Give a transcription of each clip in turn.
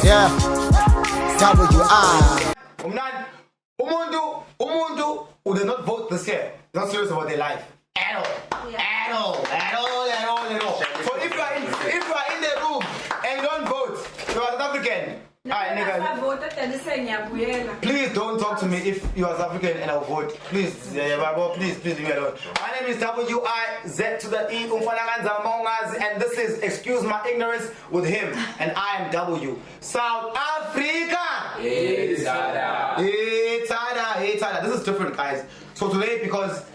Yeah. WI. Umuntu who did not vote this year, not serious about their life at all. Yeah. At all. So if you are in the room and you don't vote, you are South African. Alright, nigga. Please don't talk to me if you are South African and I'll vote. Please, please leave me alone. My name is WIZ to the E, and this is Excuse My Ignorance with him, and I am W. South Africa! Hey, Tada. This is different, guys. So today, because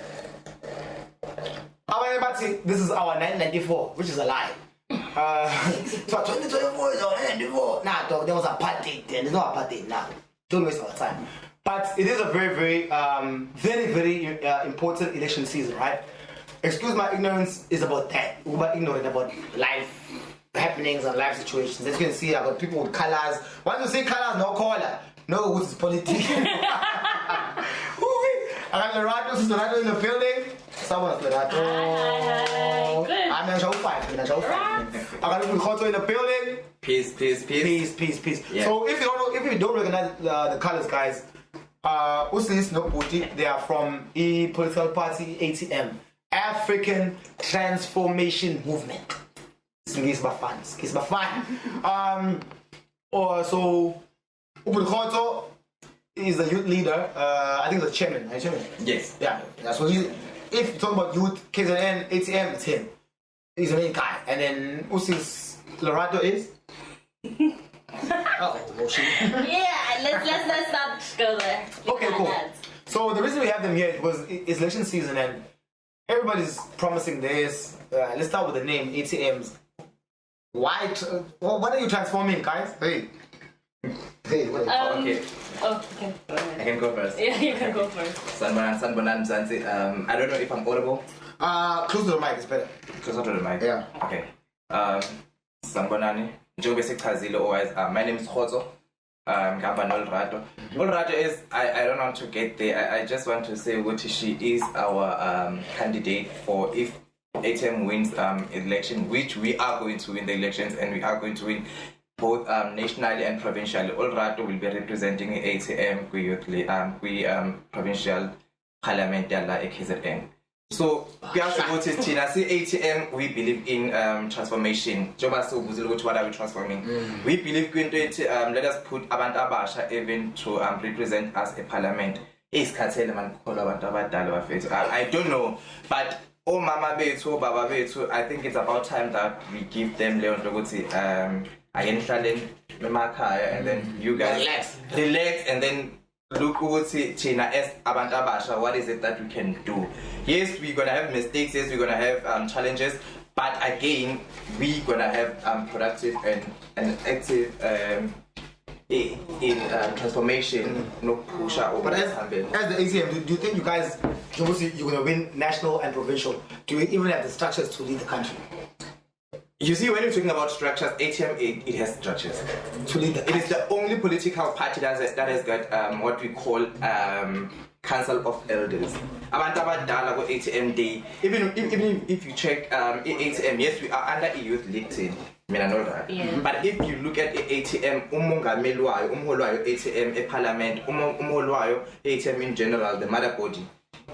this is our 1994, which is a lie. So 2024 is our 1994. Nah, dog, there was a party then. There's not a party now. Don't waste our time. But it is a very, very important election season, right? Excuse My Ignorance is about that. We're ignorant about life happenings and life situations. As you can see, I got people with colors. Once you say colors, no color. No, what's politics? I got Lerato in the building. Someone's Lerato. I'm in show 5. I got Lerato in the building. Peace. Yeah. So if you don't recognize the colors, guys, Uslis no Puti, they are from the political party ATM, African Transformation Movement. It's fun. So Ubulkoto is the youth leader. I think the chairman. Yes. Yeah. So if you talk about youth, KZN, ATM, it's him. He's the main guy. And then Usis Lerato is. Oh shit. Yeah, let's not go there. Okay, cool. So the reason we have them here is election season and everybody's promising this. Let's start with the name ATMs. Why? What are you transforming, guys? Hey, what are you Okay. Oh, okay. I can go first. Yeah, you can go first. Sanbonan Mzansi. I don't know if I'm audible. Close to the mic, it's better. Closer to the mic. Yeah. Okay. Sanbonani. Njengoba sekuchazile otherwise, my name is Khotso. Ngihamba noLerato. Olerato is, I don't want to get there. I just want to say what she is our candidate for if ATM wins election, which we are going to win the elections and we are going to win both nationally and provincially. Olerato will be representing ATM provincial parliament yala KZN. So ATM, we believe in transformation. What are we transforming? We believe let us put abantu abasha even to represent us a parliament. I don't know, but oh mama bethu, baba bethu, I think it's about time that we give them Leon Doguti and then you guys relax and then look China as abantu abasha, what is it that we can do? Yes, we're gonna have mistakes, yes, we're gonna have challenges, but again, we're gonna have productive and active in transformation, no push out. But as the ATM, do you think you guys, you're gonna win national and provincial? Do you even have the structures to lead the country? You see, when you're talking about structures, ATM, it has structures. It is the only political party that has got what we call Council of Elders. ATM Day. Even if you check ATM, yes, we are under a youth elected. Yeah. But if you look at ATM, ATM, a parliament, ATM in general, the mother body.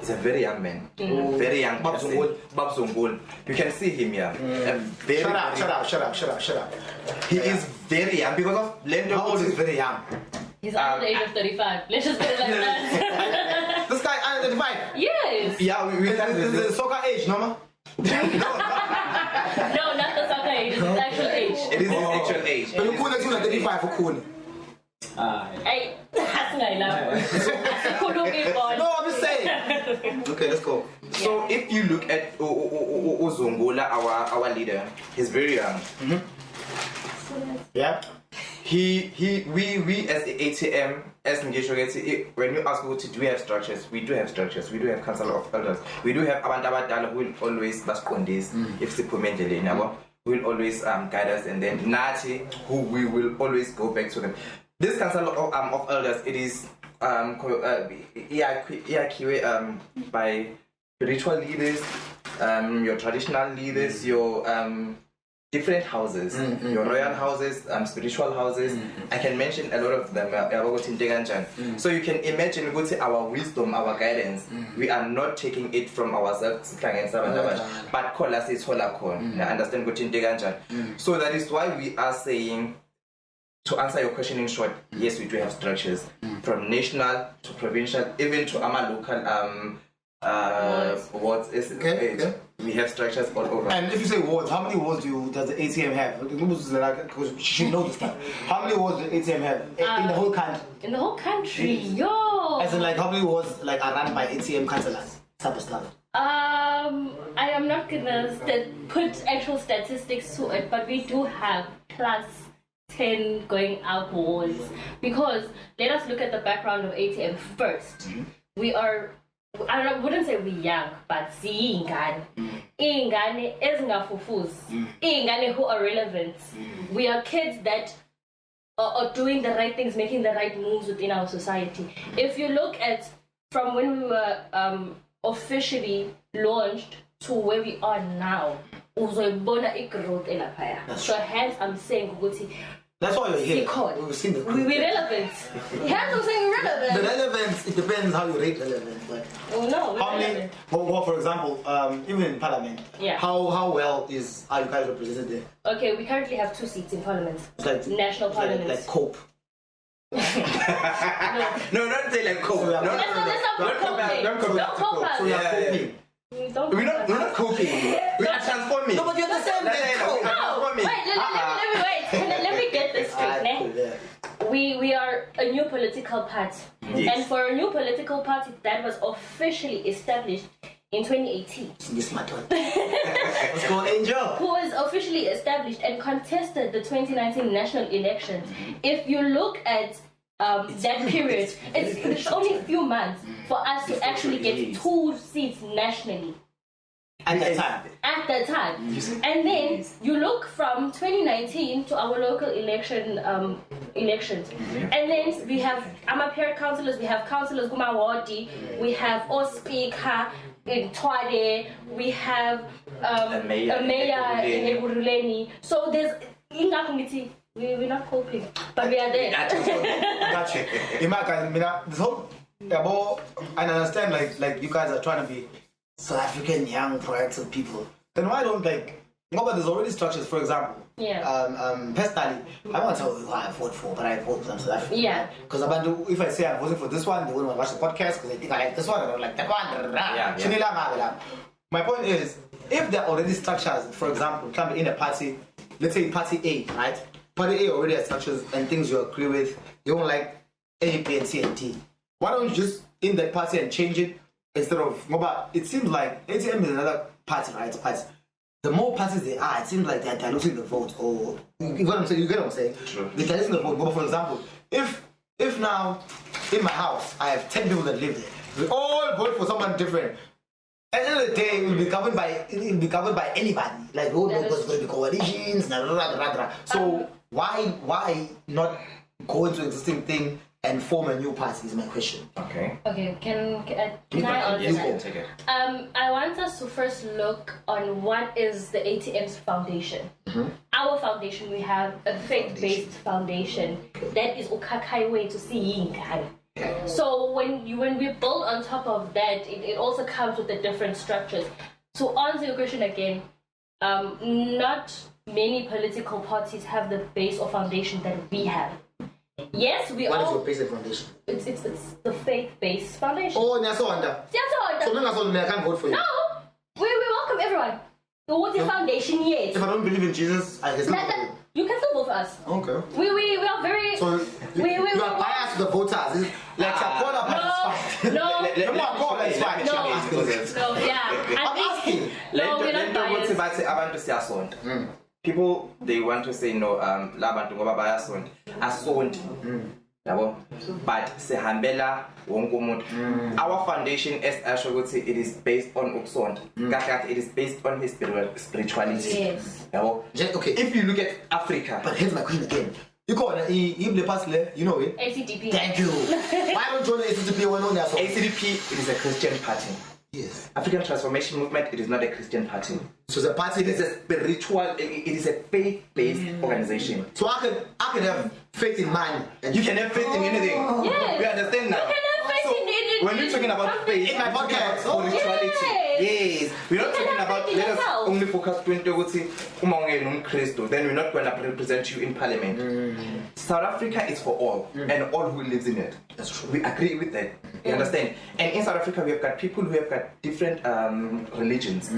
He's a very young man, very young person. Bab Zongul. You can see him here. Shut up. He is very young because of Lendo. How old is very young? He's under the age of 35. Let's just put it like that. This guy under 35? Yes. Yeah, we can. This is the soccer age, no? No, not the soccer age. It's his actual age. It is his actual age. But you couldn't 35 for cool. Hey, that's No, I'm just saying. Okay, let's go. So if you look at Uzungola, our leader, he's very young. Yeah. We as the ATM, as when you ask what do we have structures, we do have structures. We do have council of elders. We do have abantu abadala who will always respond this if they comment. will always guide us, and then Nati, who we will always go back to them. This council of elders, it is by spiritual leaders, your traditional leaders, your different houses, your royal houses, spiritual houses. I can mention a lot of them. So you can imagine our wisdom, our guidance. We are not taking it from ourselves, but call us understand. So that is why we are saying, to answer your question in short, yes, we do have structures from national to provincial, even to our local wards. Okay. We have structures all over. And if you say wards, how many wards does the ATM have? Because she should know this stuff. How many wards does the ATM have in the whole country? In the whole country, yo. As in, like, how many wards are run by ATM councillors? Type of stuff. I am not gonna put actual statistics to it, but we do have plus 10 going out wards, because let us look at the background of ATM first. We are, I wouldn't say we're young, but ziyingane. Iy'ngane ezingafufuzi. Iy'ngane who are relevant. We are kids that are doing the right things, making the right moves within our society. If you look at from when we were officially launched to where we are now, uzoyibona igrowth elaphaya. So hence I'm saying ukuthi that's why we're here. We've seen the we're relevant. Hence I'm saying relevant. The relevance, it depends how you rate relevance. Like, no, how many? Well, for example, even in Parliament, how well are you guys represented there? Okay, we currently have 2 seats in Parliament. It's like national Parliament. Like COPE. No, don't say like COPE. Don't cope. So we are coping. We're not coping. We are transforming. No, but you're the same thing. No, wait, let me get this straight. We are a new political party. Yes. And for a new political party that was officially established in 2018. This my turn. Let's go, Angel. Who was officially established and contested the 2019 national elections. If you look at that period, it's only a few months for us to actually get 2 seats nationally. At that time. And then you look from 2019 to our local elections. And then we have peer councillors, we have councillors Gumawadi, we all speaker in Twade, we have a mayor in Eburuleni. So there's committee. We're not coping, but we are there. Got you. This whole, I understand like you guys are trying to be South African young proactive people. Then why don't but there's already structures, for example. Personally, I won't tell you who I vote for, but I vote for South Africa. Yeah. Because if I say I'm voting for this one, they won't watch the podcast because they think I like this one, I don't like that one. My point is, if there are already structures, for example, in a party, let's say Party A, right? Party A already has structures and things you agree with. You don't like A, B, and C, and D. Why don't you just in that party and change it instead of? It seems like ATM is another party, right? The more parties there are, it seems like they're diluting the vote. Or you get what I'm saying? True. They're diluting the vote. But for example, if now in my house I have 10 people that live there, we all vote for someone different. At the end of the day, it will be governed by anybody. Like, there's going to be coalitions, So why not go into existing thing and form a new party is my question. Okay. Can I answer that? I want us to first look on what is the ATM's foundation. Our foundation, we have a faith-based foundation that is Ukakai way to see Yinkai. So when we build on top of that, it also comes with the different structures. To answer your question again, not many political parties have the base or foundation that we have. Yes, we all. What is your basic foundation? It's the faith-based foundation. Oh, Nyasawanda. So I can't vote for you. No, we welcome everyone. The Water Foundation, yes. If I don't believe in Jesus, I can still vote for you. You can still vote for us. Okay. We are very. So you are biased to the voters. It's like Chakona, but it's fine. No, it's fine. No, yeah. I'm asking. No, we're not biased. People, they want to say no, labantu ngoba bayasonda. Asonda. yabo, but sehambela wonke umuntu. Our foundation as asho ukuthi it is based on ukusonda. Kahle it is based on his spirituality. Yes. Yabo. Okay. If you look at Africa, But here's my question again. You call it, you pass there, you know it. ACDP. Thank you. Why don't you join the ACDP when on there? ACDP it is a Christian party. Yes. African Transformation Movement it is not a Christian party. So the party It is a spiritual. It is a faith-based organization. So I can have faith in man. And You can have faith in anything. Yes. You understand now? You can have faith So, in anything. when we're talking about faith, In my we're talking podcast. about spirituality. Yes. Yes. We're not You can talking have about faith in let us yourself. only focus on Christo. Then we're not going to represent you in parliament. South Africa is for all and all who lives in it. That's true. We agree with that. You understand? And in South Africa, we have got people who have got different religions,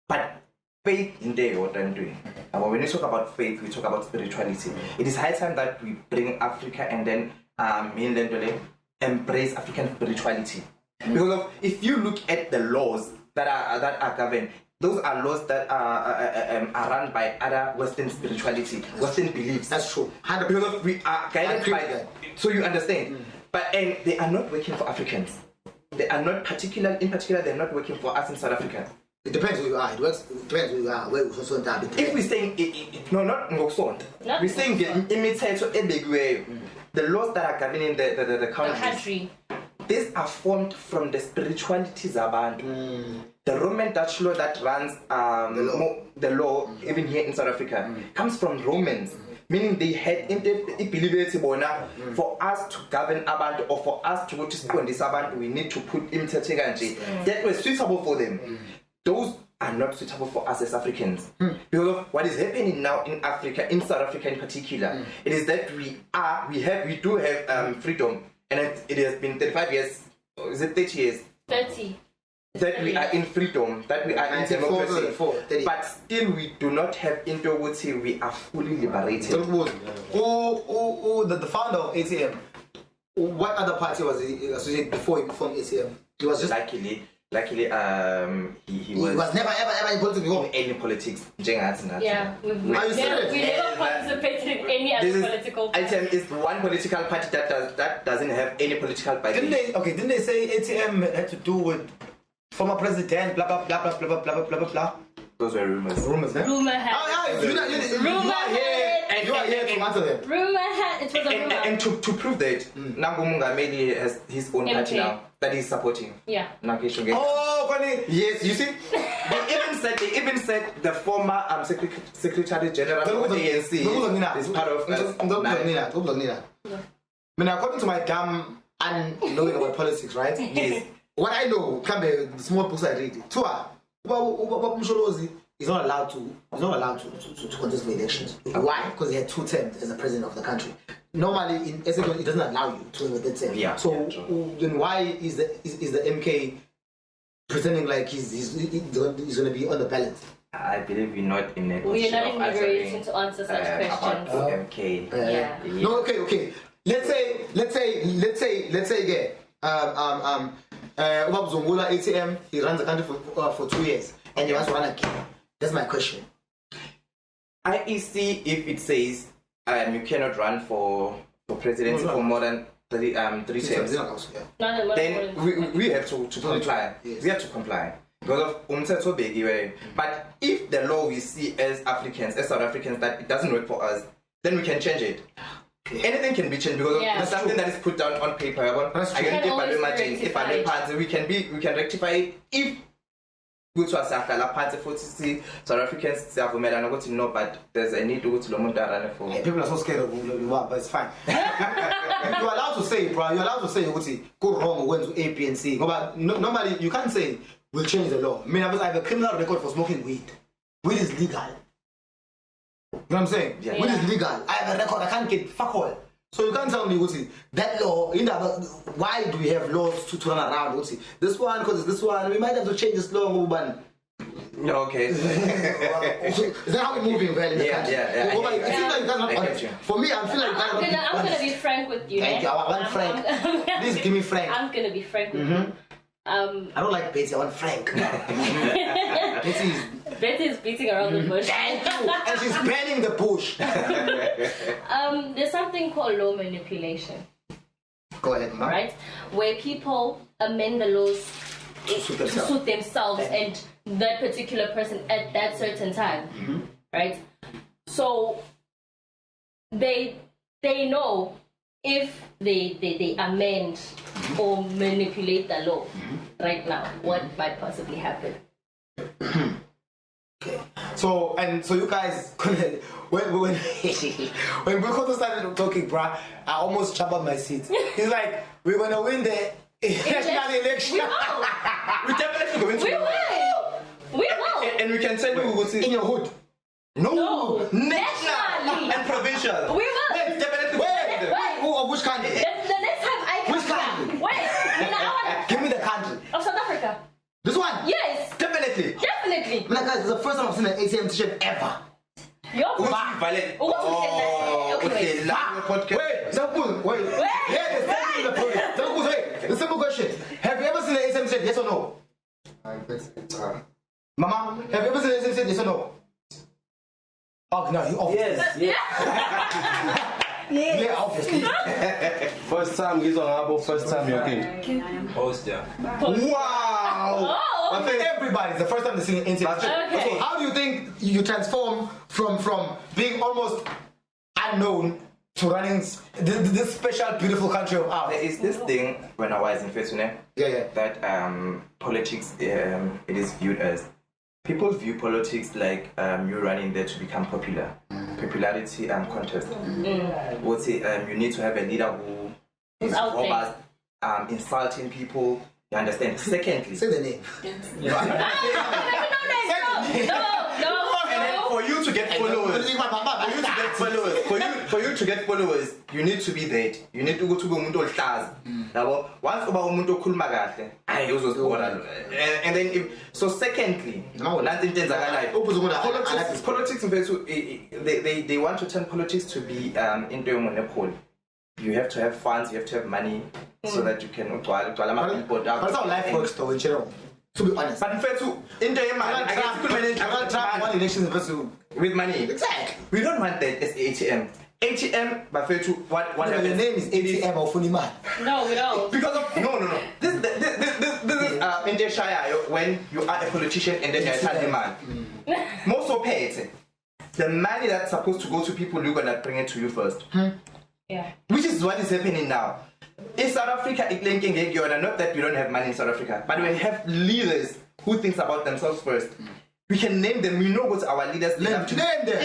but faith in there what I'm doing. And when we talk about faith, we talk about spirituality. It is high time that we bring Africa and then embrace African spirituality. Because if you look at the laws that are governed, those are laws that are run by other Western spirituality, Western beliefs. That's true. Because we are guided by that. So you understand. And they are not working for Africans. They are not in particular, they're not working for us in South Africa. It depends who you are. It depends who you are. Where also If we're saying no, not ngokusonda. Not We're saying imithetho ebekiweyo. The laws that are governing the country. These are formed from the spiritualities zabantu. The Roman Dutch law that runs the law even here in South Africa comes from Romans. Meaning they had for us to govern abantu or for us to go to school on this abantu, we need to put imithetho kanje that was suitable for them. Those are not suitable for us as Africans. Because of what is happening now in Africa, in South Africa in particular, it is that we do have freedom, and it has been 35 years, or is it 30 years? 30. That we are in freedom, that we are in democracy, but still we do not have integrity, we are fully liberated. The founder of ATM, what other party was he associated before he formed ATM? He was just Luckily, he was never ever in politics before. in any politics. Yeah, we Are you serious? never participated in any other political party. ATM is one political party that doesn't have any political party. Didn't they say ATM had to do with former president, blah blah blah blah blah blah blah blah blah blah? Those were rumors. Rumors, eh? Rumor had You are here to answer them. Rumor had it was a rumor. And to prove that, Nangu Mungameli has his own party MK. now that he's supporting. Yeah. Oh, funny. Yes, you see, they even said the former Secretary General of the ANC is part of according to my damn unknowing about politics, right? Yes. What I know, the small books I read. He's not allowed to contest the elections. Why? Because he had 2 terms as the president of the country. Normally, in Ecuador, it doesn't allow you to have a 3rd term. Yeah. So then why is the MK pretending like he's going to be on the ballot? I believe we're not in a We are position not of in a position to answer such about questions. MK. Yeah. No, okay. Let's say again. Ubab Zungula ATM, he runs the country for 2 years, and he wants to run again. That's my question. IEC, if it says you cannot run for presidency for more than 3 terms, then we have to comply. Yes. We have to comply. Because of umthetho bekiwe. But if the law we see as Africans, as South Africans, that it doesn't work for us, then we can change it. Okay. Anything can be changed because there's something that is put down on paper. That's true. We can rectify it if South Africans no, but there's a need to go to Lomonda for. People are so scared of Luluwa, but it's fine. You're allowed to say, bro. You're allowed to say go wrong when to A, B, and C. But normally you can't say we'll change the law. I mean, I have a criminal record for smoking weed. Weed is legal. You know what I'm saying? Yeah. Weed is legal. I have a record. I can't get fuck all. So you can't tell me that law. Why do we have laws to run around? This one because this one. We might have to change this law. Okay. Is that how we're moving in the country? Yeah. It seems like that's not honest. For me, I feel like I'm gonna be frank with you. Thank you. I want Frank. Please give me Frank. I'm gonna be frank with you. I don't like Betty. I want Frank. Betty is beating around the bush. Thank you. And she's burning the bush. There's something called law manipulation. Go ahead, ma'am. Right? Where people amend the laws to suit themselves and that particular person at that certain time. Right? So they know if they amend or manipulate the law right now, what might possibly happen. So you guys, when when Bukoto started talking, bruh, I almost jumped on my seat. He's like, we're gonna win the national election. We definitely going to We will. We will. And we can tell you who will see In your hood. No. national and provincial. We will. Yes, definitely. Wait. Who of which country? The next time I come Which country? back. Wait. Give me the country. Of South Africa. This one? Yes. Definitely. Definitely. Man, guys, it's the first time I've seen an ATM t-shirt ever. Your Who's valid? Oh, okay. Wait, simple. Wait. Yeah, the simple in the podium. Simple, wait. The simple question. Have you ever seen an ATM t-shirt? Yes or no? I bet it's Mama, have you ever seen an ATM t-shirt? Yes or no? Oh, no, you obviously. Yeah, obviously. first time first time you're king. Host, yeah. Wow! Oh, I think everybody's the first time they see an ATM. Okay. So how do you think you transform from being almost unknown to running this special, beautiful country of ours? There is this thing when I was in Fesune Yeah. that politics it is viewed as people view politics like you running there to become popular. Popularity contest. Would say you need to have a leader who is out there. robust, insulting people. You understand? Secondly, Say the name. No. and then for you to get followers, for you to get followers, you need to be that. You need to go to umuntu ohlaza. Yabo, once uba umuntu okhuluma kahle, ayi uzosibona. And then so secondly, nanti into enzakalayo. Politics they want to turn politics to be into monopoly. You have to have funds, you have to have money so that you can But that's how life works though in general. To be honest. But in fact, into your money, Trump won elections with money. Exactly. We don't want that as ATM. ATM, but for to what The happens? name is ATM or Funiman. No, we don't. Because of no. This is in the Shire when you are a politician and then you're a man. Most of it, the money that's supposed to go to people, you're gonna bring it to you first. Yeah. Which is what is happening now. In South Africa, not that we don't have money in South Africa, but we have leaders who think about themselves first. We can name them. We know what our leaders Name them. Name them.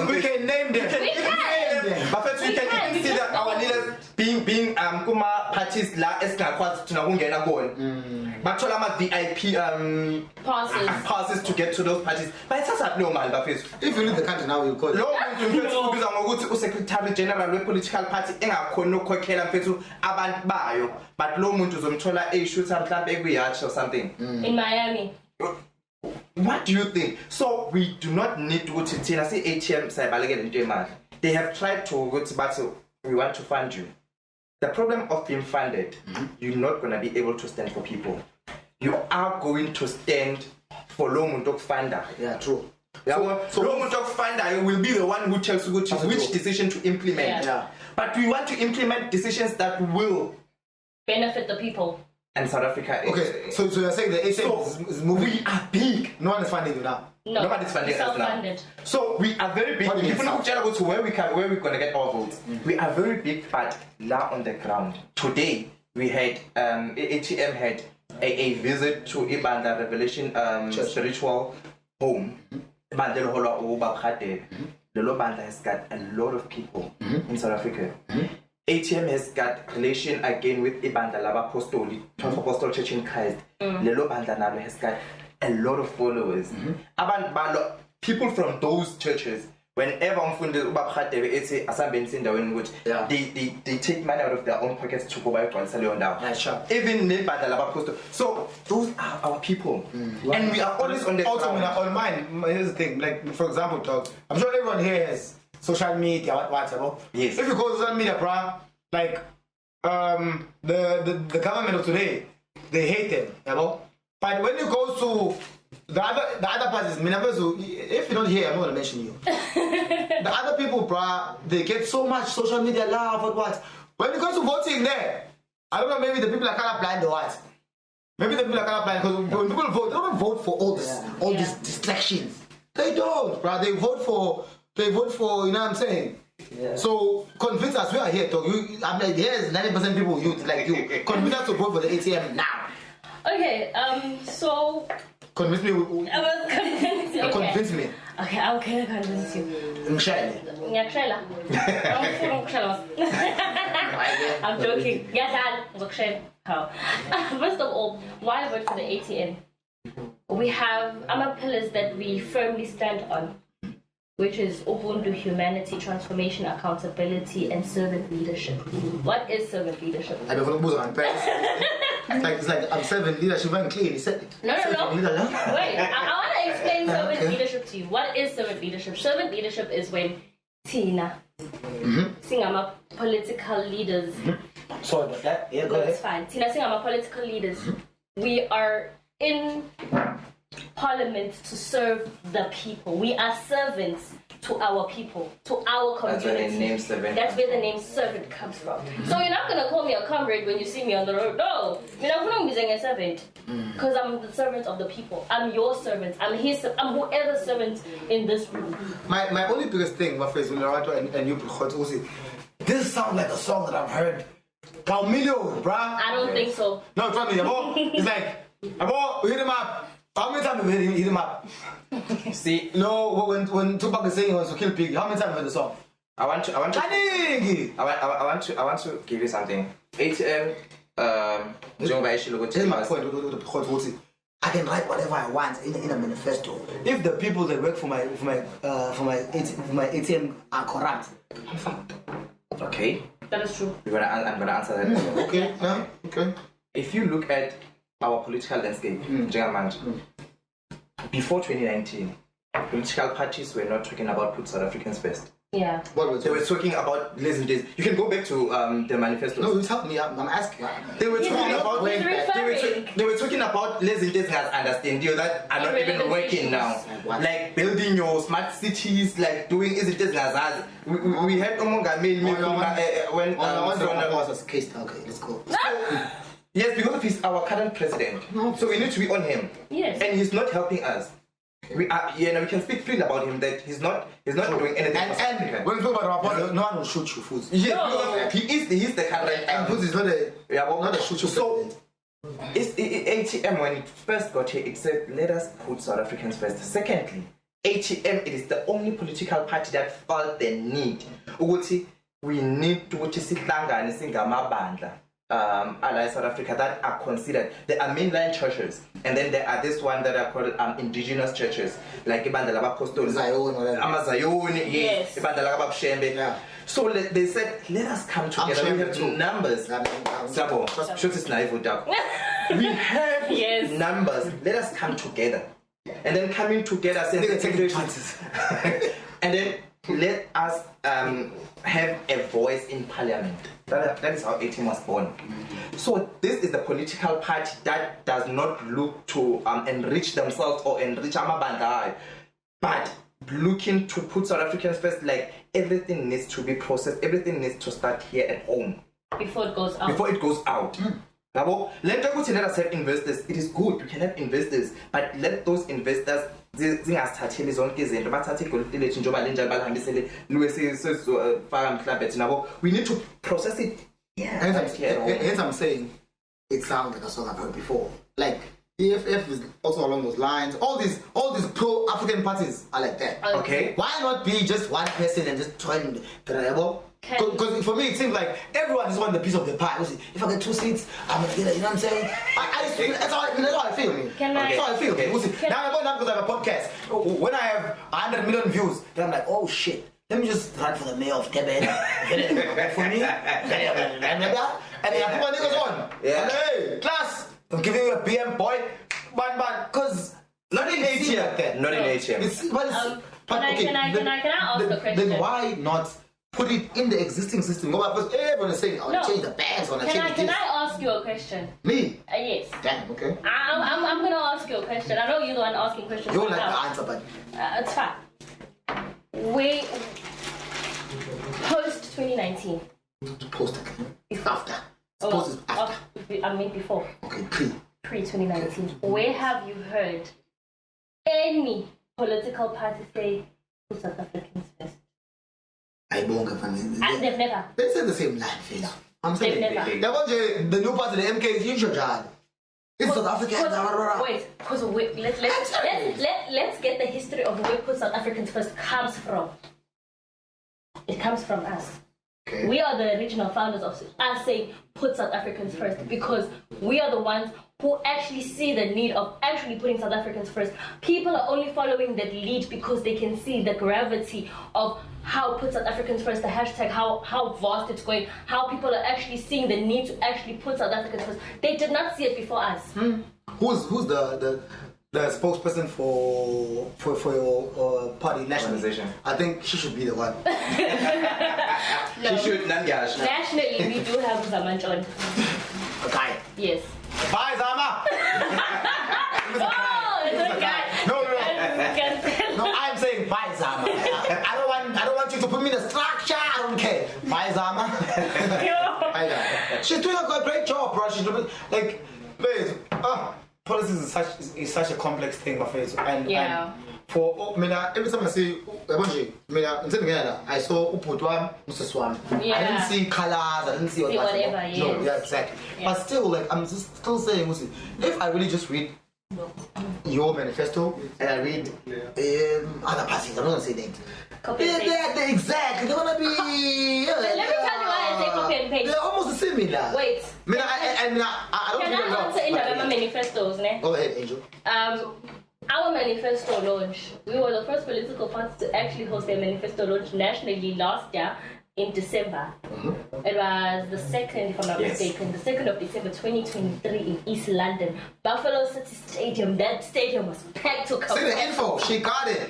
We can name them. But first we can even see that our leaders being kuma parties la esingakwazi thina kungena kuona. Bathola ama VIP passes to get to those parties. But it's just no man bafethu. If you leave the country now, you'll call it. Lo muntu mfethu ubiza ngokuthi uSecretary General we-political party engakhona ukukhokhela mfethu abantu bayo. But lo muntu uzomthola eyishutha mhlawumbe ekuyachi or something. In Miami. What do you think? So we do not need to go to Tina say ATM sayibalekele into yemali. They have tried to go to battle. We want to fund you. The problem of being funded, you're not going to be able to stand for people. You are going to stand for low muntok funder. Yeah, true. So low muntok funder will be the one who tells you which decision to implement. Yeah. But we want to implement decisions that will benefit the people. And South Africa. Okay, so you're saying the ATM is moving. We are big. No one is funding you now. No, nobody's funding us now. self-funded. So we are very big. If we not go to where we're gonna get our votes, we are very big, but now on the ground. Today we had ATM had a visit to Ibanda Revelation spiritual home. Ibanda Lohola Oba Khade. The Lobanda has got a lot of people in South Africa. ATM has got relation again with Ibanda Laba Apostolic, 12 Apostle Church in Christ. Lelo Banda Nalo has got a lot of followers. People from those churches, whenever they take money out of their own pockets to go buy Salon down. Even Ibanda Laba Apostolic. So those are our people. And we are always on the also ground. on mine, here's the thing, like for example, dog, I'm sure everyone here has social media, whatever. Yes. If you go to social media, bruh, like the government of today, they hate them, you know. But when you go to The other part is, if you don't hear, I'm not gonna mention you. The other people, bruh, they get so much social media love or what. When it comes to voting there, I don't know, maybe the people are colorblind or what. Maybe the people are colorblind because when people vote, they don't vote for all these distractions. They don't, bruh. They vote for, you know what I'm saying? Yeah. So convince us, we are here, dog. I'm like, here's 90% people youth like you. Convince us to vote for the ATM now. Okay, so convince me. I was convinced. Okay. Convince me. Okay, I'll convince you. I'm joking. First of all, why vote for the ATM? We have pillars that we firmly stand on, which is Ubuntu, humanity, transformation, accountability, and servant leadership. What is servant leadership? I don't know. It's like I'm servant leadership and clean. No. Wait, I want to explain servant leadership to you. What is servant leadership? Servant leadership is when Tina, Singama political leaders. Sorry about that. Yeah, go ahead. It's fine. Tina Singama political leaders. We are in Parliament to serve the people. We are servants to our people, to our community. That's where the name servant. That's where the name servant comes from. So you're not gonna call me a comrade when you see me on the road. No, you're not gonna be saying a servant, because I'm the servant of the people. I'm your servant. I'm whoever's servant in this room. My only biggest thing, my face, and you, this sounds like a song that I've heard. Camilo, bruh. I don't think so. No, trust me, it's like, we hit him up. How many times have we hit him up? See, no, when Tupac is saying he wants to kill Piggy, how many times have you heard the song? I want to give you something. ATM, this is my point with the because I can write whatever I want in a manifesto. If the people that work for my ATM are corrupt, I'm fucked. Okay. That is true. I'm gonna answer that. Okay, yeah, okay. If you look at our political landscape, before 2019, political parties were not talking about put South Africans first. Yeah. They were talking about lazy days. You can go back to the manifesto. No, you tell me. I'm asking. They were talking about they were talking about lazy days as understand you that are not even working now. Like building your smart cities, like doing easy days as we had Omongamil when was case. Okay, let's go. Yes, because he's our current president. So we need to be on him. Yes. And he's not helping us. We can speak freely about him that he's not doing anything. And when we talk about rapport, no one will shoot you, Foods. Yes, no. He's the current. And Foods is not a shoot you. So it's ATM when it first got here, it said let us put South Africans first. Secondly, ATM it is the only political party that felt the need. We need to Allies South Africa that are considered. There are mainline churches, and then there are this one that are called indigenous churches, like Ibandala Apostol, Amazayoni, yes, Ibandala Shembe. Yeah. So they said, let us come together. We have numbers. We have numbers. Let us come together, and then coming together, and then let us have a voice in Parliament. That is how ATM was born. So this is the political party that does not look to enrich themselves or enrich Amabandai, but looking to put South Africans first. Like everything needs to be processed, everything needs to start here at home before it goes out. Let us have investors. It is good, you can have investors, but let those investors zingasithatheli zonke izinto bathathe igolide lethu njengoba lenjalo balihambisele we need to process it. Hence I'm saying it sounds like a song I've heard before. Like EFF is also along those lines. All these pro-African parties are like that. Okay. Why not be just one person and just try and because for me it seems like everyone just wants a piece of the pie. If I get 2 seats, I'm gonna get it. You know what I'm saying? That's how I feel. That's how I feel. Now I'm going up because I have a podcast. When I have 100 million views, then I'm like, oh shit. Let me just run for the mayor of Teben. Get it for me. And then I put my niggas on. Yeah. Hey, class. I'm giving you a BM boy. Because not in ATM. Not in ATM. Can I ask a question? Then why not put it in the existing system. Because everyone is saying, I want to change the bands, I want to change this. Can I ask you a question? Me? Yes. Damn, okay. I'm gonna ask you a question. I know you're the one asking questions. You don't right like now. the answer, but... It's fine. We post 2019. Post it's after. Post is after. I mean before. Okay, Pre 2019. Where have you heard any political party say put South Africans first? I won't give They've never. They say the same line, Phil. I'm saying They've never. That was the new party, the MK is usual, John. It's South Africa. Wait, because let's get the history of where put South Africans first comes from. It comes from us. Okay. We are the original founders of us saying put South Africans first because we are the ones who actually see the need of actually putting South Africans first. People are only following that lead because they can see the gravity of how put South Africans first, the hashtag, how vast it's going, how people are actually seeing the need to actually put South Africans first. They did not see it before us. Who's the spokesperson for your party, Nationalisation? I think she should be the one. No. She should Nangash. Nationally, we do have Zamanchon. A guy. Yes. Bye, Zama! Oh, it's a guy. No, I'm saying bye, Zama. I don't want you to put me in a structure. I don't care. Bye, Zama. Bye, guy. She's doing a great job, bro. She's doing like, babe. Politics is such a complex thing, my face. And for every time I see I saw Uputwam, Musaswam. Yeah. I didn't see colors, I didn't see whatever, yes. No, yeah, exactly. Yeah. But still, like, I'm just still saying, if I really just read your manifesto and I read other parties, I'm not gonna say names. They're exactly, they're gonna be. Let me tell you why I say copy and paste. They're almost similar. Wait. I don't Can I answer in the manifestos, ne? Go ahead, Angel. Our manifesto launch, we were the first political party to actually host their manifesto launch nationally last year in December. It was the 2nd, if I'm not mistaken, the 2nd of December 2023 in East London. Buffalo City Stadium, that stadium was packed to capacity. Say the info, she got it.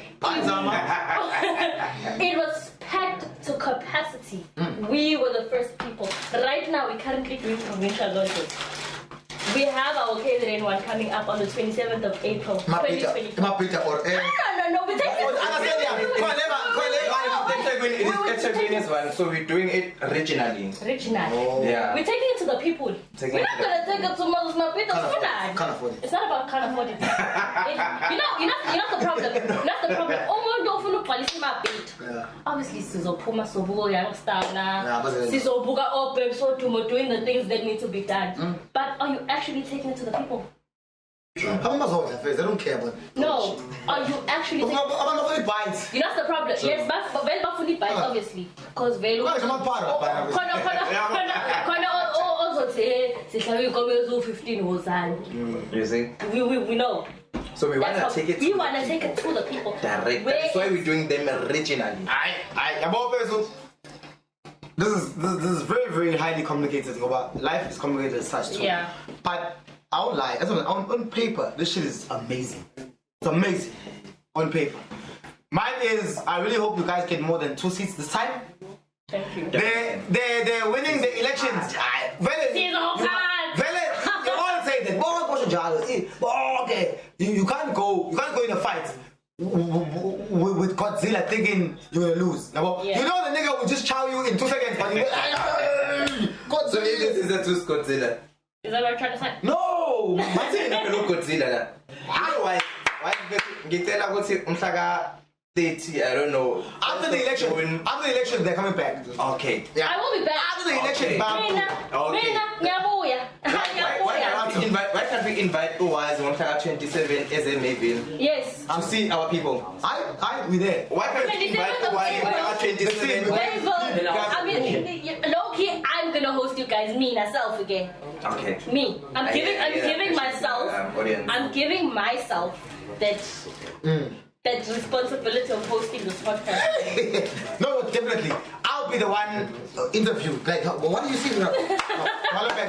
It was packed to capacity. We were the first people. Right now, we're currently doing provincial launches. We have our KZN one coming up on the 27th of April, 2020. No, we're taking It's one, so we're doing it regionally. Yeah. We're taking it to the people. We're not going to take it to Moses Mapita. Can't afford it. It's not about can't afford it. You know the problem. That's the problem. Obviously, Sizopuma Sobugo Youngstana, Sizobuga Open, so doing the things that need to be done. But are you actually taking it to the people? How much I don't care about. No, are you actually taking it? You know the problem. Yes, but very fully bites, obviously. Because very low. You see? We know. So we want to take it. We want to take it to the people. Direct. That's why we're doing them originally. This is very, very highly complicated. Life is complicated as such too. Yeah. But I won't lie. On paper, this shit is amazing. It's amazing on paper. Mine is. I really hope you guys get more than 2 seats this time. Thank you. They're winning the elections. You all say that. Okay. You can't go in a fight with Godzilla thinking you're gonna lose. Yeah. You know the nigga will just chow you in 2 seconds, but you Godzilla. So this is a two Godzilla. Is that what you're trying to say? No! I say no Godzilla. Why? Ngicela ukuthi umhlaka 30, I don't know. After the election, they're coming back. Okay. Yeah. I will be back. After the election, Why can't we invite Uwaz on 27 as a maybe? Yes. To see our people. We there. Why can't we invite Uwaz on 27? I mean, low key, I'm gonna host you guys. Me, myself again. Okay. Me. I'm giving myself. I'm giving myself that responsibility of hosting this podcast. No, definitely. I'll be the one interviewed. Like, what do you see? No.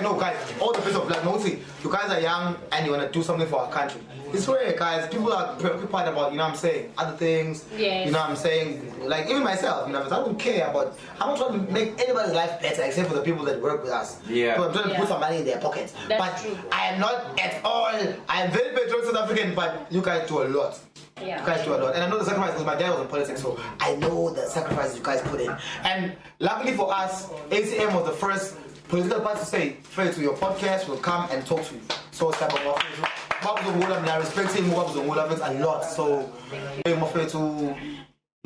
No, guys, all the bits of black. No, see, you guys are young and you want to do something for our country. It's rare, guys. People are preoccupied about, you know what I'm saying, other things. Yes. You know what I'm saying? Like, even myself, you know, I don't care about, I'm not trying to make anybody's life better except for the people that work with us. Yeah. So I'm trying to put some money in their pockets. That's but true. I am not at all, I am very patriotic South African, but you guys do a lot. Yeah. You guys do a lot. And I know the sacrifice because my dad was in politics, so I know the sacrifices you guys put in. And luckily for us, ATM was the first political party to say, "Fair to your podcast, we'll come and talk to you." So it's like I respect him a lot. So to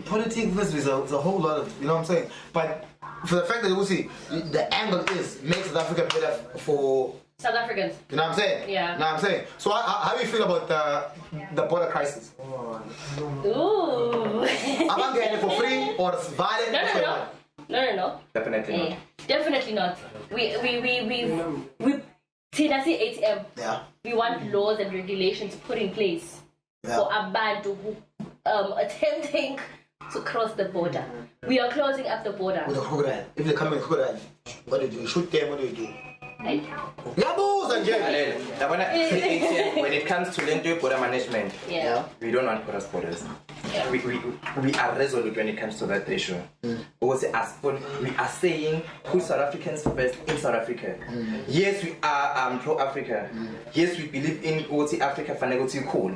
politics is a whole lot of, you know what I'm saying? But for the fact that you see the angle is make South Africa better for South Africans. you know what I'm saying? Yeah. You know what I'm saying? So how do you feel about the border crisis? Ooh. Am I getting it for free or it's violent? No. Definitely not. Definitely not. We see ATM. Yeah. We want laws and regulations put in place for abantu who attempting to cross the border. We are closing up the border. With a crocodile. If they come with a crocodile, what do you do? You shoot them, what do you do? Right? Yabos and When it comes to land border management, Yeah. we don't want porous borders. We are resolute when it comes to that issue. Because we are saying who South Africans first in South Africa. Yes, we are pro-Africa. Yes, we believe in what Africa fanagoti cool.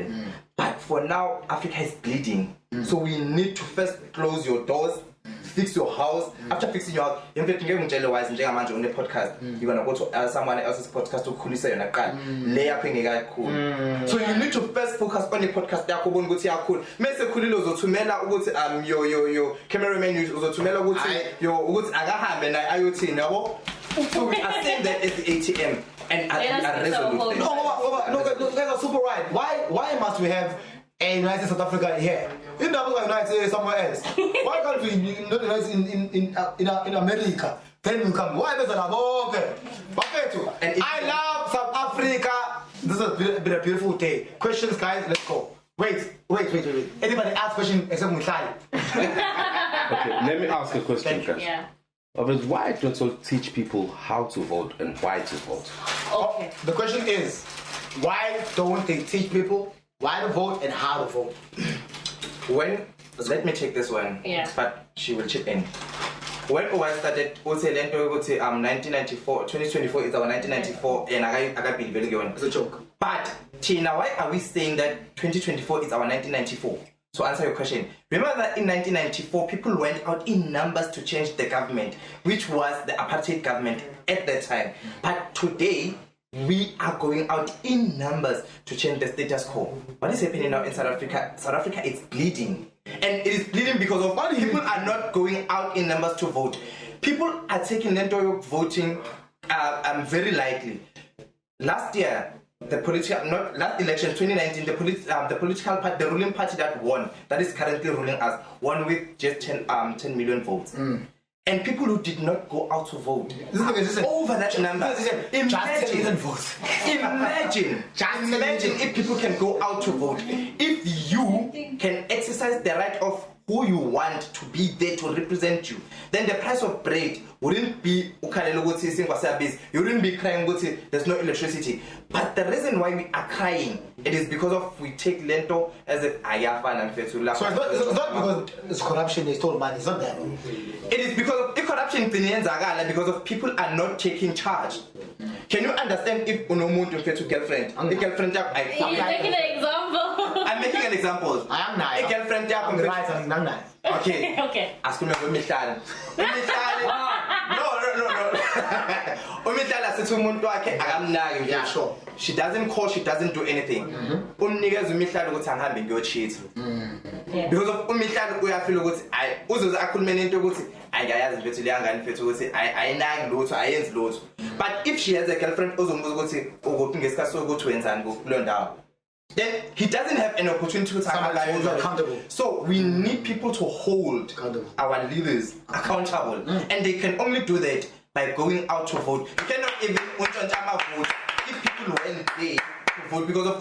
But for now, Africa is bleeding. So we need to first close your doors, fix your house. After fixing your house, in fact, on the podcast, you're gonna go to someone else's podcast to cool say lay up in a cool. So you need to first focus on the podcast. Your cameraman your IoT now. So we are saying that it's the ATM and we are resolute. No, guys are super right. Why must we have a United South Africa here? In United somewhere else. Why can't we not in America? Then we come. Why is it okay? And I love South Africa. This has been a beautiful day. Questions, guys. Let's go. Wait. Anybody ask question except Mutai? Okay, let me ask a question, guys. Yeah. Why don't you teach people how to vote and why to vote? Okay. The question is, why don't they teach people why to vote and how to vote? Let me take this one. Yeah. But she will chip in. When I started, 1994, 2024 is our 1994, and I got believe It's a joke. But Tina, why are we saying that 2024 is our 1994? So answer your question. Remember that in 1994, people went out in numbers to change the government, which was the apartheid government at that time. But today, we are going out in numbers to change the status quo. What is happening now in South Africa? South Africa is bleeding. And it is bleeding because of people are not going out in numbers to vote. People are taking network voting very lightly. Last year, last election, 2019, the political party, the ruling party that won, that is currently ruling us, won with just 10 million votes. And people who did not go out to vote over that number. Imagine if people can go out to vote. If you can exercise the right of who you want to be there to represent you, then the price of bread wouldn't be you wouldn't be crying there's no electricity. But the reason why we are crying, it is because of we take lento as if ayafan and fetula. So it's not because it's corruption, they stole money, it's not that. It is because of the corruption because of people are not taking charge. Can you understand if unomuntu to girlfriend? A girlfriend You're making an example. I'm making an example. I am nice. A girlfriend I'm right, I'm nice. Okay. Okay. Ask me about No. Yeah, sure. She doesn't call, she doesn't do anything. Because of umihlalo uyafila ukuthi uzoze akhulumene into ukuthi ayayazi mfethu leyangane mfethu ukuthi ayinaki lutho ayenzi lutho. But if she has a girlfriend ozombuza ukuthi ukuphi ngesikhathi sokuthi wenzani kulo ndawo, then he doesn't have an opportunity to be accountable. So we need people to hold our leaders accountable, and they can only do that by going out to vote. You cannot even vote if people went there to vote because of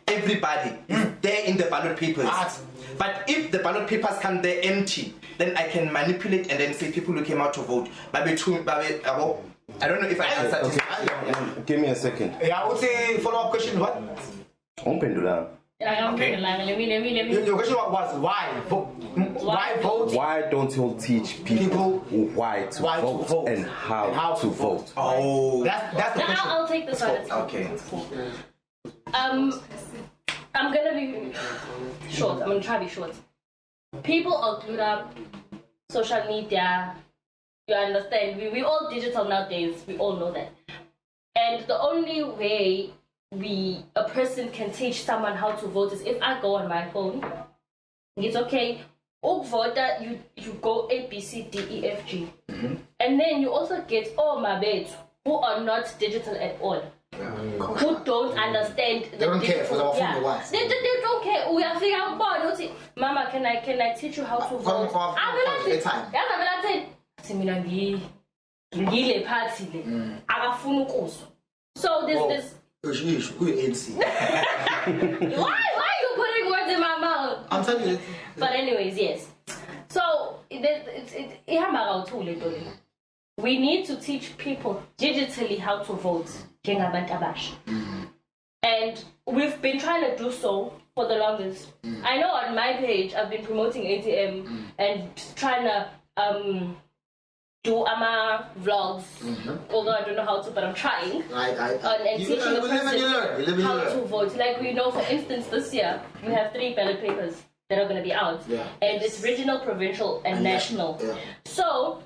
everybody is there in the ballot papers. But if the ballot papers come there empty, then I can manipulate and then say people who came out to vote. I don't know if I answered this. Give me a second. Yeah, I would say follow-up question, what? Umpendula. Okay. Let me. Your question was why? Why vote? Why don't you teach people why to vote and how to vote? Oh. That's the Now question. I'll take this one. Okay. It's cool. I'm gonna be short. I'm gonna try to be short. People are glued up, social media. You understand? We all digital nowadays. We all know that. And the only way a person can teach someone how to vote is if I go on my phone. It's okay. Voter, you go A, B, C, D, E, F, G. And then you also get all my mates who are not digital at all. Who don't understand the They don't care for our phone. They don't care. We are figuring out, Mama, can I teach you how to vote? I'm so this why are you putting words in my mouth? I'm telling you. But anyways, yes. So we need to teach people digitally how to vote. And we've been trying to do so for the longest. I know on my page I've been promoting ATM and trying to do ama vlogs, although I don't know how to, but I'm trying. And teaching the person how to vote. Like we know, for instance, this year we have 3 ballot papers that are going to be out, and it's regional, provincial, and national. So,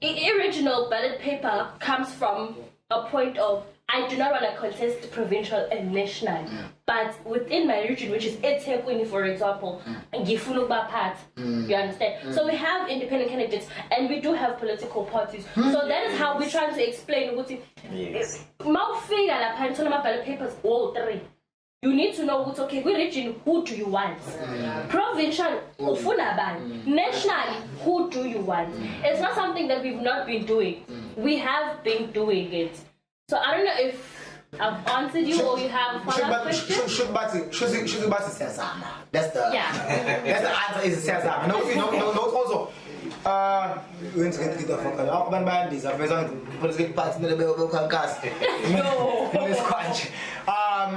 original ballot paper comes from a point of I do not want to contest provincial and national, but within my region, which is eThekwini, for example, ngifuna ukuba part. You understand? So we have independent candidates, and we do have political parties. So that is how we're trying to explain. Mawufika lapha nithola ama ballot papers all 3. You need to know what's okay. We region, who do you want? Provincial, ufuna bani? National, who do you want? It's not something that we've not been doing. We have been doing it. So I don't know if I've answered you or you have a follow-up question. That's the answer is siyazama. No, also.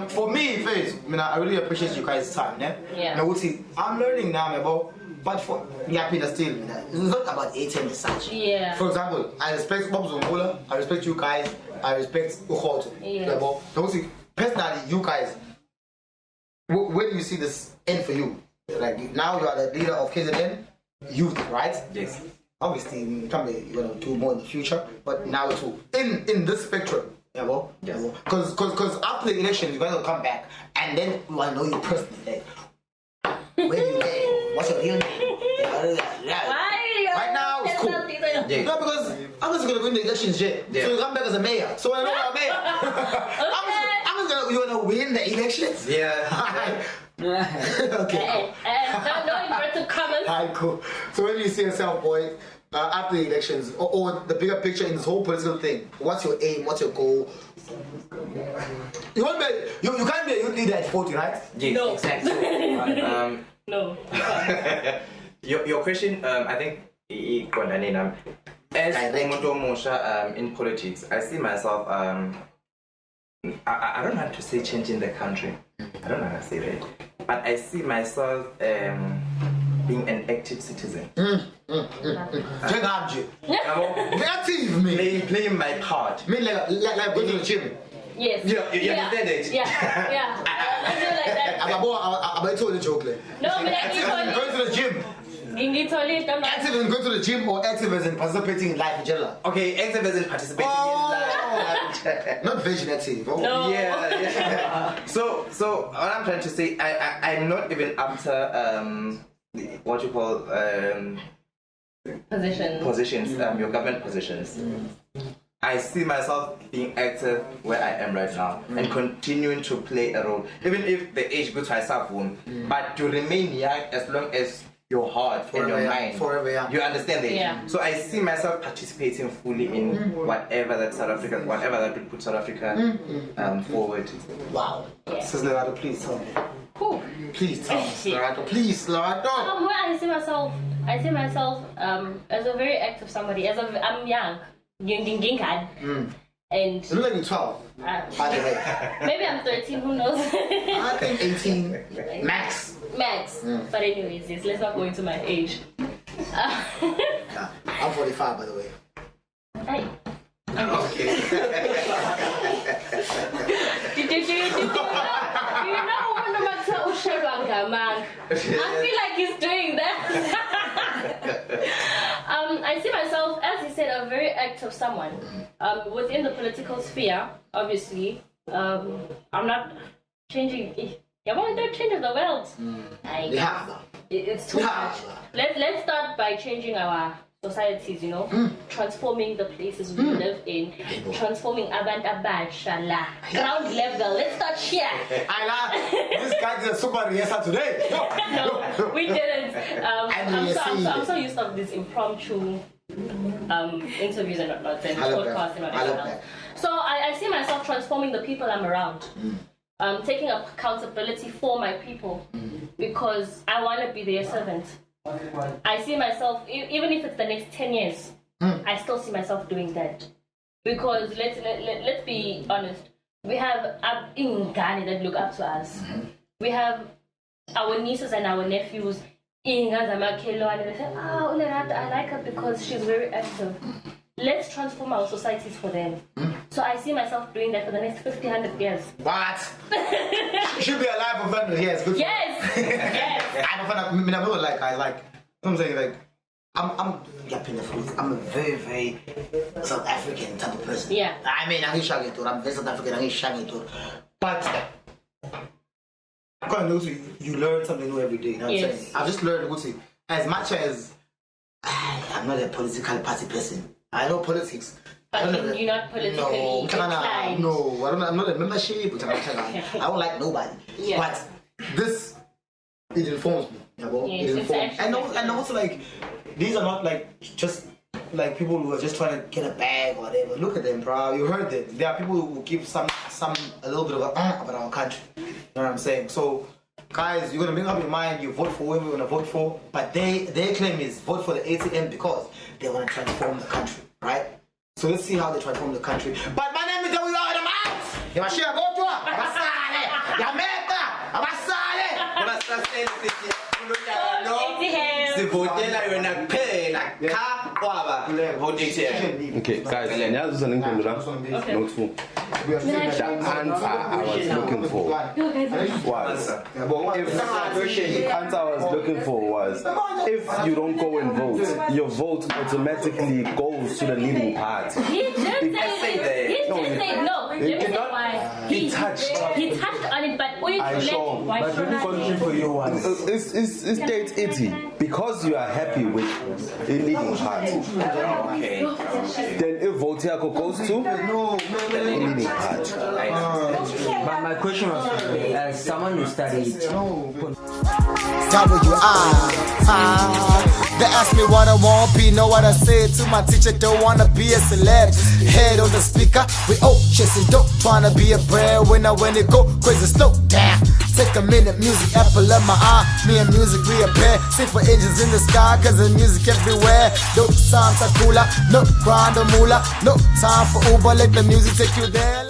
For me, first, I really appreciate you guys' time. Yeah. I'm learning now, but for Peter still, it's not about ATM as such. Yeah. For example, I respect Bob Zumula, I respect you guys, I respect Ukhoto. Yeah. Personally, you guys, where do you see this end for you? Like now you are the leader of KZN youth, right? Yes. Obviously, you're gonna do more in the future, but now too in this spectrum. Because after the election, you guys will come back, and then we want to know you personally. Like, where you live? What's your real name? Right now, it's cool. Yeah. No, because I'm just gonna win the elections, So you come back as a mayor. So when I know I'm a mayor, you're gonna win the elections. Yeah. Okay. No inverted commas. Alright, cool. So when you see yourself, boy, after the elections, or the bigger picture in this whole political thing, what's your aim? What's your goal? You can't be a youth leader at 40, right? Yes, No. exactly. No. Your question, I think, as umuntu omusha in politics, I see myself. I don't want to say changing the country. I don't know how to say that, but I see myself being an active citizen. Active, playing my part. Like going to the gym. Yes. You understand it? Yeah. I feel like that. I'm told the joke. No, but Active as in going to the gym. Active as in going to the gym, or active as in participating in life in general? Okay, active as in participating in life. Not vegetative. No. Yeah. So what I'm trying to say, I'm not even after what you call positions, your government positions. I see myself being active where I am right now and continuing to play a role, even if the age goes to myself won't, but to remain young as long as your heart and your mind. Forever young. You understand that? Yeah. So I see myself participating fully in whatever that would put South Africa forward. Wow. Yeah. Sister Lorado, please tell me. Whew. Please tell me, Lorado. Please, Lorado. Where I see myself as a very active somebody. I'm young. And You look like you're 12, by the way. maybe I'm 13, who knows? I think 18 max. Max. But anyways, yes, let's not go into my age. Yeah, I'm 45, by the way. Hey. Okay. Do you know when I'm at Usharanga? I feel like he's doing that. I see myself, as he said, a very active someone. Within the political sphere, obviously. I'm not changing. Yeah, well, don't change the world. It's too much. Let's start by changing our societies, transforming the places we live in, transforming Avant Abasha, ground level. Let's start here. This guy did a super rehearsal today. No, we didn't. I'm so used to these impromptu interviews and whatnot, and podcasts and whatever. So I see myself transforming the people I'm around. Taking accountability for my people because I want to be their servant. I see myself, even if it's the next 10 years, I still see myself doing that. Because let's be honest, we have Ingani that look up to us. We have our nieces and our nephews. They say, I like her because she's very active. Let's transform our societies for them. So I see myself doing that for the next 50, 100 years. What? She should be alive for 100 years. Good. Yes. Yes. I like. I'm saying like, I'm yapping the fruit. I'm a very, very South African type of person. Yeah. I mean, I'm very South African. I'm Shaggy. But you learn something new every day. You know what I'm saying? I've just learned as much as I'm not a political party person. I know politics. But you're not politically inclined. No, I'm not a membership. I don't like nobody. Yeah. But this, it informs me. Yes, it informs. And also like, these are not like just like people who are just trying to get a bag or whatever. Look at them, bro. You heard them. There are people who give a little bit of about our country. You know what I'm saying? So, guys, you're gonna make up your mind. You vote for whoever you wanna vote for, but their claim is vote for the ATM because they wanna transform the country, right? So let's see how they transform the country. But my name is W. You must share go to Abasale. Yameta Abasale. Okay, guys, ngiyazi uzaningiphindula notes for the answer I was looking for was if you don't go and vote, your vote automatically goes to the leading party. He just said no. He touched on it, but it states it because you are happy with the leading party. Okay. Then if vote goes to the leading party. But my question was, as someone who studied they ask me what I want be, know what I say to my teacher, don't wanna be a celeb. Head on the speaker, we chasing dope, trying to be a breadwinner when it go crazy slow down. Take a minute, music apple of my eye, me and music we a pair. Sing for angels in the sky, cause the music everywhere. Dope sounds are cooler, no grind or moolah, no time for Uber, let the music take you there.